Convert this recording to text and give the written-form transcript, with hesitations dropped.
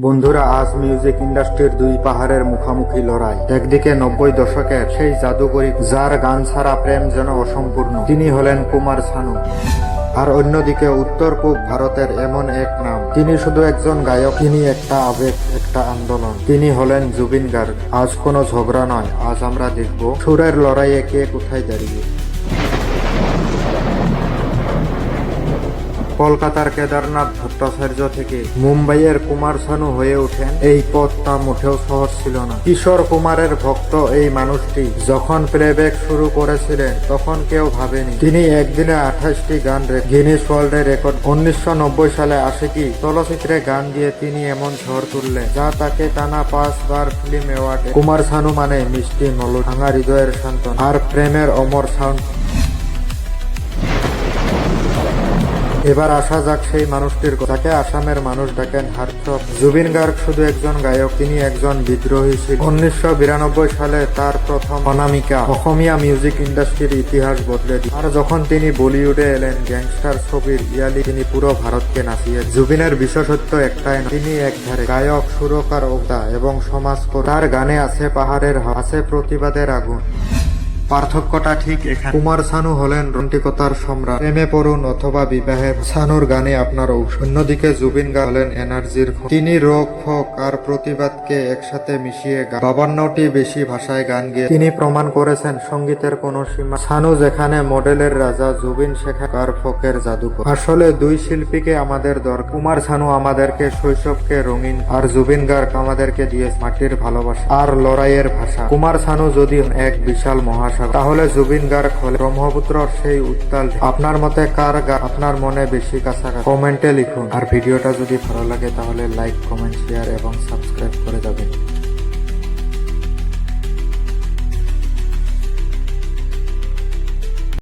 বন্ধুরা, আজ মিউজিক ইন্ডাস্ট্রির দুই পাহাড়ের মুখোমুখি লড়াই। একদিকে 90 দশকের সেই জাদুকরী যার গান ছাড়া প্রেম যেন অসম্পূর্ণ, তিনি হলেন কুমার শানু। আর অন্যদিকে উত্তর পূব ভারতের এমন এক নাম, তিনি শুধু একজন গায়ক, তিনি একটা আবেগ, একটা আন্দোলন। তিনি হলেন জুবিন গার্গ। আজ কোনো ঝগড়া নয়, আজ আমরা দেখব সুরের লড়াইয়ে কে কোথায় দাঁড়িয়ে। কলকাতার কেদারনাথ ভট্টাচার্য থেকে মুম্বাইয়ের কুমার শানু হয়ে ওঠেন, এই পথটা মোটেও সহজ ছিল না। কিশোর কুমারের ভক্ত এই মানুষটি যখন প্লেব্যাক শুরু করেছিলেন, তখন কেউ ভাবেনি তিনি একদিনে 28টি গান গিনেস ওয়ার্ল্ডে রেকর্ড। 1990 সালে আশিকি চলচ্চিত্রে গান দিয়ে তিনি এমন ঝড় তুললেন, যা তাকে টানা 5 বার ফিল্ম অ্যাওয়ার্ডে। কুমার শানু মানে মিষ্টি মলু, ভাঙা হৃদয়ের শান্তন আর প্রেমের অমর সাউন্ড। এবার আসা যাক সেই মানুষটির, যাকে আসামের মানুষ ডাকেন হার্টথ্রব। জুবিন গার্গ শুধু একজন গায়ক, তিনি একজন বিদ্রোহী ছিল। 1992 সালে তার প্রথম অনামিকা অসমীয়া মিউজিক ইন্ডাস্ট্রির ইতিহাস বদলে দিল। আর যখন তিনি বলিউডে এলেন, গ্যাংস্টার ছবির ইয়ালি তিনি পুরো ভারতকে নাচিয়ে। জুবিনের বিশেষত্ব একটাই না, তিনি একধারে গায়ক, সুরকার, অভিনেতা এবং সমাজকর্মী। তার গানে আছে পাহাড়ের হাওয়া, আছে প্রতিবাদের আগুন। পার্থক্যটা ঠিক এখানে। কুমার শানু হলেন রোমান্টিকতার সম্রাট, প্রেমে পড়ুন অথবা বিবাহে শানুর গানে আপনার ঔষধ। অন্যদিকে জুবিন গার্গ হলেন এনার্জির খনি। তিনি রোগ, ফোক আর প্রতিবাদকে একসাথে মিশিয়ে 52টি বেশি ভাষায় গান গেয়ে তিনি প্রমাণ করেছেন সঙ্গীতের কোনো সীমা। শানু যেখানে মডেলের রাজা, জুবিন সেখানকার ফোকের জাদুকর। আসলে দুই শিল্পীকে আমাদের দরকার। কুমার শানু আমাদেরকে শৈশবকে রঙিন, আর জুবিন গার্গ আমাদেরকে দিয়ে মাটির ভালোবাসা আর লড়াইয়ের ভাষা। কুমার শানু যদি এক বিশাল মহাসাগর, তাহলে জুবিন গার্গ হলে ব্রহ্মপুত্রর সেই উত্তাল। আপনার মতে কার গান আপনার মনে বেশি কাছাকাছি? কমেন্টে লিখুন। আর ভিডিওটা যদি ভালো লাগে তাহলে লাইক, কমেন্ট, শেয়ার এবং সাবস্ক্রাইব করে যাবেন।